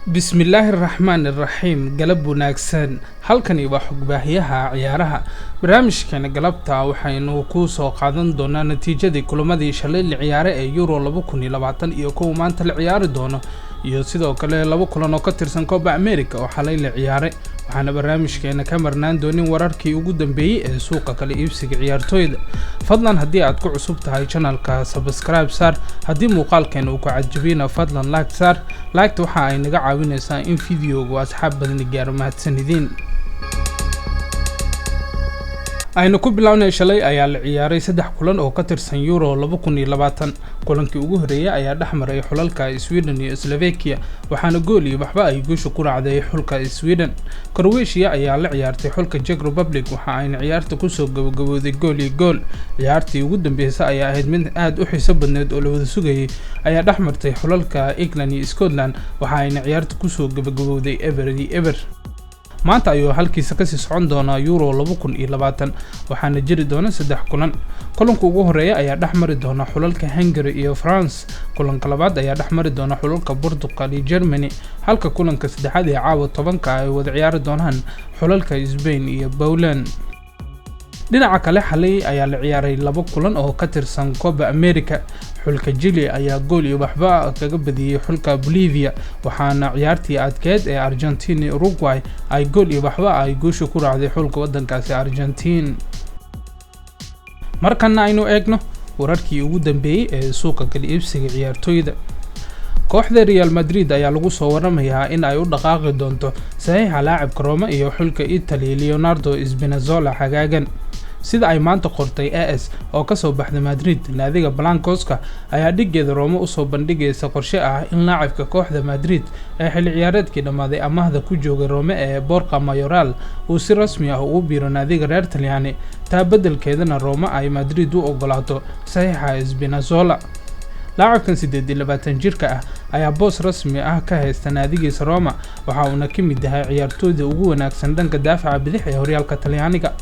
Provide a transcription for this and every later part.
bismillaahir rahmaanir rahiim galab wanaagsan halkani waa xogbaahiyaha ciyaaraha barnaamijkeena galabta waxaynu ku soo qaadan doonaa natiijadii kulamadii shalay la ciyaaray ee Euro 2020 iyo kuwa maanta la ciyaari doono iyo sidoo kale laba kulan oo ka tirsan Copa America oo xalay la ciyaaray waxaana barnaamijkeena ka marnaan doonin wararkii ugu dambeeyay ee suuqa kala iibsiga ciyaartooyda fadlan haddii aad ku cusub tahay channelka subscribe sar haddii muuqaalkeena uu ku cajabina fadlan like sar like waxa ay naga caawinaysaa in videogu asxaab badan gaaro mahadsanidin aynu ku bilawnay shalay ayaa la ciyaaray saddex kulan oo ka tirsan Euro 2020 kulankii ugu horeeyay ayaa dhaxmaray xulalka Sweden iyo Slovakia waxaana gool iyo waxba ay guusha ku raacday xulka Sweden Croatia ayaa la ciyaartay xulka Czech Republic waxa ay ciyaarta ku soo gabagabowday gool iyo gool ciyaartii ugu dambeysay ayaa ahayd mid aad u xiiso badneed oo la wada sugayay ayaa dhaxmartay xulalka England iyo Scotland waxa ay ciyaarta ku soo gabagabowday ever maanta ayuu halkiisa ka sii socon doona Euro 2020 waxaana jiri doona saddex kulan kulanka ugu horeeya ayaa dhaxmari doona xulalka Hungary iyo France kulanka labaad ayaa dhaxmari doona xulalka Portugal iyo Germany halka kulanka saddexaad ee caawa 10 ay wada ciyaari doonaan xulalka Spain iyo Poland dhinaca kale xalay ayaa la ciyaaray laba kulan oo ka tirsan Copa America xulka Chile ayaa gool iyo waxba kaga badiyay xulka Bolivia waxaana ciyaartii adkeed ee Argentina iyo Uruguay ay gool iyo waxba ay guusha ku raacday xulka wadankaasi Argentina markana aynu eegno wararkii ugu dambeeyay ee suuqa kala iibsiga ciyaartooyda kooxda Real Madrid ayaa lagu soo waramayaa in ay u dhaqaaqi doonto saxiixa laacibka Roma iyo xulka Italy Leonardo Spinazzola xagaagan sida ay maanta qortay AS oo ka soo baxday Madrid naadiga Blancosca ayaa dhigeeda Roma u soo bandhigaysa qorshe ah in laacibka kooxda Madrid ee xilli ciyaareedkii dhamaaday amaahda ku joogay Roma ee Borja Mayoral uu si rasmi ah ugu biiro naadiga reer Talyaani taa beddelkeedana Roma ay Madrid u ogolaato saxiixa Spinazzola laacibkan 28 jirka ah ayaa boos rasmi ah ka haysta naadigiisa Roma waxa uu ka mid yahay ciyaartooyda ugu wanaagsan dhanka daafaca bidix ee horyaalka Talyaaniga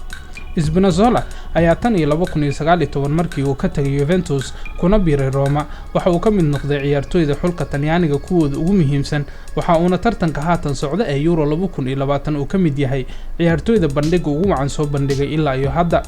Spinazzola ayaa tan iyo 2019 markii uu ka tagay Juventus kuna biiray Roma waxa uu ka mid noqday ciyaartooyda xulka Talyaaniga kuwooda ugu muhiimsan waxa uuna tartanka haatan socda ee Euro 2020 uu ka mid yahay ciyaartooyda bandhiga ugu wacan soo bandhigay ilaa iyo hadda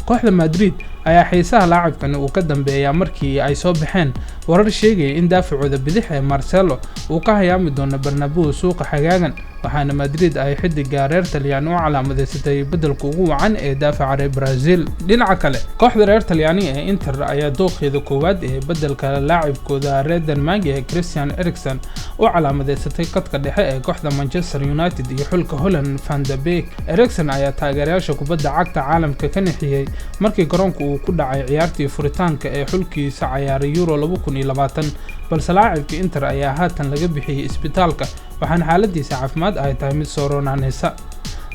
kooxda Madrid ayaa xiisaha laacibkan uu ka dambeeyay markii ay soo baxeen warar sheegay in daafacooda bidix ee Marcelo uu ka hayaami doono Bernabeu suuqa xagaagan waxaana Madrid ay xidiga reer Talyaani u calaamadeysatay beddelka ugu wacan ee daafaca reer Brazil dhinaca kale kooxda reer Talyaani ee Inter ayaa dooqeeda koowaad ee beddelka laacibkooda reer Denmark ee Christian Eriksen u calaamadeysatay qadka dhexe ee kooxda Manchester United iyo xulka Holland Van de Beek Eriksen ayaa taageerayaasha kubadda cagta caalamka ka nixiyay markii garoonka uu ku dhacay ciyaartii furitaanka ee xulkiisa ciyaaray Euro 2020 balse laacibka Inter ayaa haatan laga bixiyay isbitaalka waxaan xaaladiisa caafimaad ay tahay mid soo roonaanaysa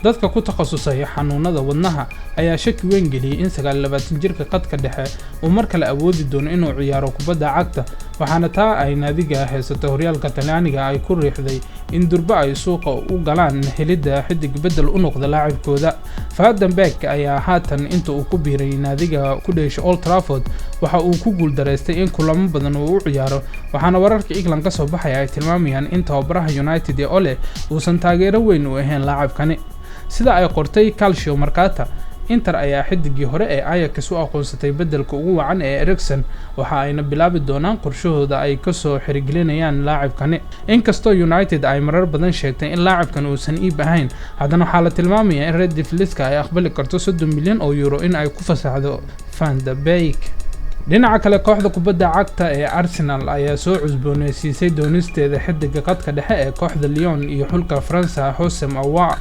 dadka ku takhasusay xanuunada wadnaha ayaa shaki weyn geliyay in 29 jirka qadka dhexe uu mar kale awoodi doono inuu ciyaaro kubadda cagta waxaana taa ay naadiga haysato horyaalka Talyaaniga ay ku riixday in durba ay suuqa u galaan helida xidig bedel u noqda laacibkooda Van de Beek ayaa haatan inta uu ku biiray naadiga ku dheeshay Old Trafford waxa uu ku guuldareystay in kulamo badan uu u ciyaaro waxaana wararka England ka soo baxay ay tilmaamayaan in tababaraha United ee Ole uusan taageero weyn u ahayn laacibkani sida ay qortay Calcio Mercato Inter ayaa xidigii hore ee Ajax u aqoonsatay beddelka ugu wacan ee Eriksen waxa ayna bilaabi doonaan qorshahooda ay ka soo xirigelinayaan laacibkani inkastoo United ay marar badan sheegtay in laacibkan uusan iib ahayn haddana waxa la tilmaamayaa in Red Devils ay aqbali karto 30 milyan oo euro in ay ku fasaxdo Van de Beek dhinaca kale kooxda kubadda cagta ee Arsenal ayaa soo cusboonaysiisay doonisteeda xidiga qadka dhexe ee kooxda Lyon iyo xulka France Houssem Aouar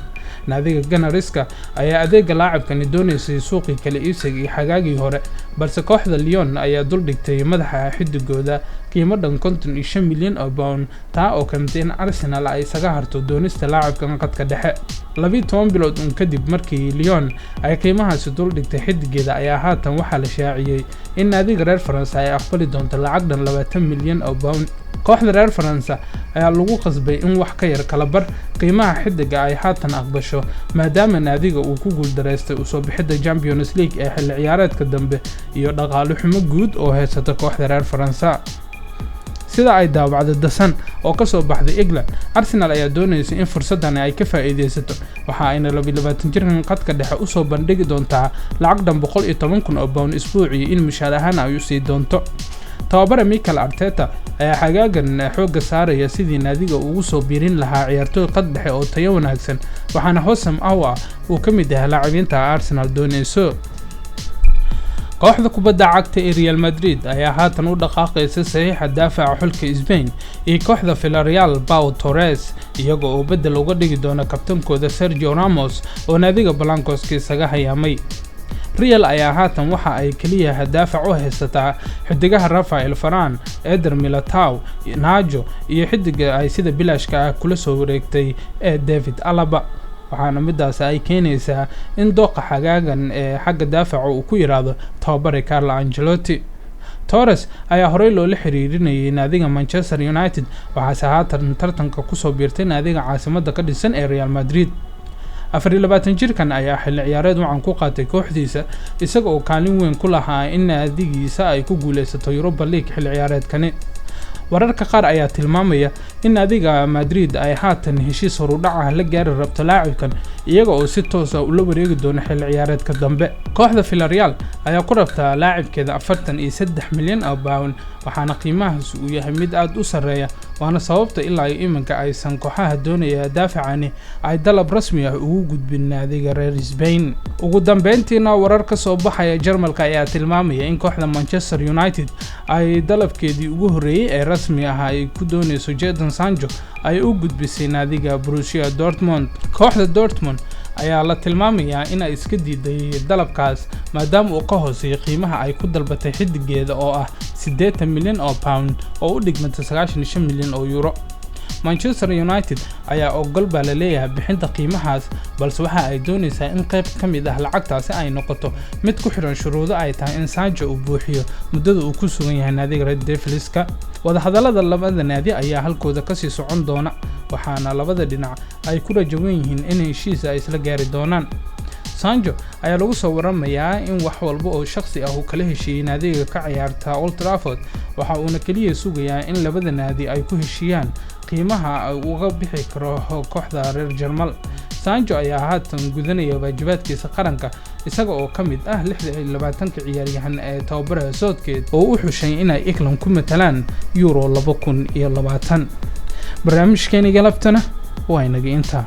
naadiga Ganariska ayaa adeega laacibkani doonaysay suuqii kala iibsiga iyo xagaagii hore balse kooxda Lyon ayaa dul dhigtay madaxa xidigooda qiimo dhan 55 milyan oo pound taa oo keentay in Arsenal ay isaga harto doonista laacibkan qadka dhexe 12 bilood kadib markii Lyon ay qiimahaasi dul dhigtay xidigeeda ayaa haatan waxa la shaaciyay in naadiga reer France ay aqbali doonto lacag dhan 20 milyan oo pound kooxda reer France ayaa lagu qasbay in wax ka yar kala bar qiimaha xidiga ay haatan aqbasho maadaama naadiga uu ku guuldareystay u soo bixida Champions League ee xilli ciyaareedka dambe iyo dhaqaale xumo guud oo haysata kooxda reer France sida ay daawacdo dasan oo ka soo baxday England. Arsenal ayaa doonaysa in fursadan ay ka faa'iideysato, waxa ayna 22 jirkan qadka dhexe u soo bandhigi doontaa lacag dhan 110,000 oo pound isbuucii in mushaar ahaan ay u sii doonto. tababare Mikel Arteta ayaa xagaagan xooga saaraya sidii naadiga ugu soo biirin lahaa ciyaartoy qad dhexe oo tayo wanaagsan, waxaana Hosam Awa uu ka mid yahay laacibiinta Arsenal doonayso. kooxda kubadda cagta ee Real Madrid ayaa haatan u dhaqaaqaysa saxiixa daafaca xulka Spain iyo kooxda Villarreal Pau Torres, iyaga oo bedel uga dhigi doona kabtankooda Sergio Ramos oo naadiga Blancos isaga hayaamay. Real ayaa haatan waxa ay kaliya daafac u haysataa xidigaha Rafael Varane, Eder Militao, Nacho iyo xidiga ay sida bilaashka kula soo wareegtay ee David Alaba, waxaana midaas ay keenaysaa in dooqa xagaagan ee xagga daafaca uu ku yiraahdo tababare Carlo Ancelotti. Torres ayaa horey loola xiriirinayay naadiga Manchester United, waxaase haatan tartanka ku soo biirtay naadiga caasimadda ka dhisan ee Real Madrid. 24 jirkan ayaa xilli ciyaareed wacan ku qaatay kooxdiisa, isaga oo kaalin weyn ku lahaa in naadigiisa ay ku guuleysato Europa League xilli ciyaareedkani. wararka qaar ayaa tilmaamaya in naadiga Madrid ay haatan heshiis horudhac la gaari rabto laacibkan, iyaga oo si toos ah ula wareegi doona xilli ciyaareedka dambe. kooxda Villarreal ayaa ku rabta laacibkeeda 43 milyan oo pound, waxaana qiimahaas uu yahay mid aad u sareeya, waana sababta ilaa iminka aysan kooxaha doonaya daafacani ay dalab rasmi ah ugu gudbin naadiga reer Spain. ugu dambeyntiina warar ka soo baxaya Jarmalka ayaa tilmaamaya in kooxda Manchester United ay dalabkeedii ugu horeeyay ee rasmi ah ay ku doonayso Jadon Sancho ay u gudbisay naadiga Borussia Dortmund. kooxda Dortmund ayaa la tilmaamayaa in ay iska diiday dalabkaas maadaama uu ka hooseeyo qiimaha ay ku dalbatay xidigeeda oo ah 80 milyan oo pound oo u dhigmata 95 milyan oo euro. Manchester United ayaa ogol baa la leeyahay bixinta qiimahaas, balse waxa ay doonaysaa in qayb ka mid ah lacagtaasi ay noqoto mid ku xiran shuruudo ay tahay in Sancho uu buuxiyo muddada uu ku sugan yahay naadiga Red Devilska. wadahadallada labada naadi ayaa halkooda ka sii socon doona, waxaana labada dhinac ay ku rajawan yihiin in heshiis ay isla gaari doonaan. Sancho ayaa lagu soo waramayaa in wax walba oo shakhsi ah uu kala heshiiyay naadiga ka ciyaarta Old Trafford, waxa uuna kaliya sugayaa in labada naadi ay ku heshiiyaan qiimaha ay uga bixi karo kooxda reer Jarmal. Sancho ayaa haatan gudanaya waajibaadkiisa qaranka, isaga oo ka mid ah 26 ciyaaryahan ee tababaraha Southgate oo u xushay inay England ku matalaan Euro 2020. barnaamijkeena galabtana waa inaga intaa.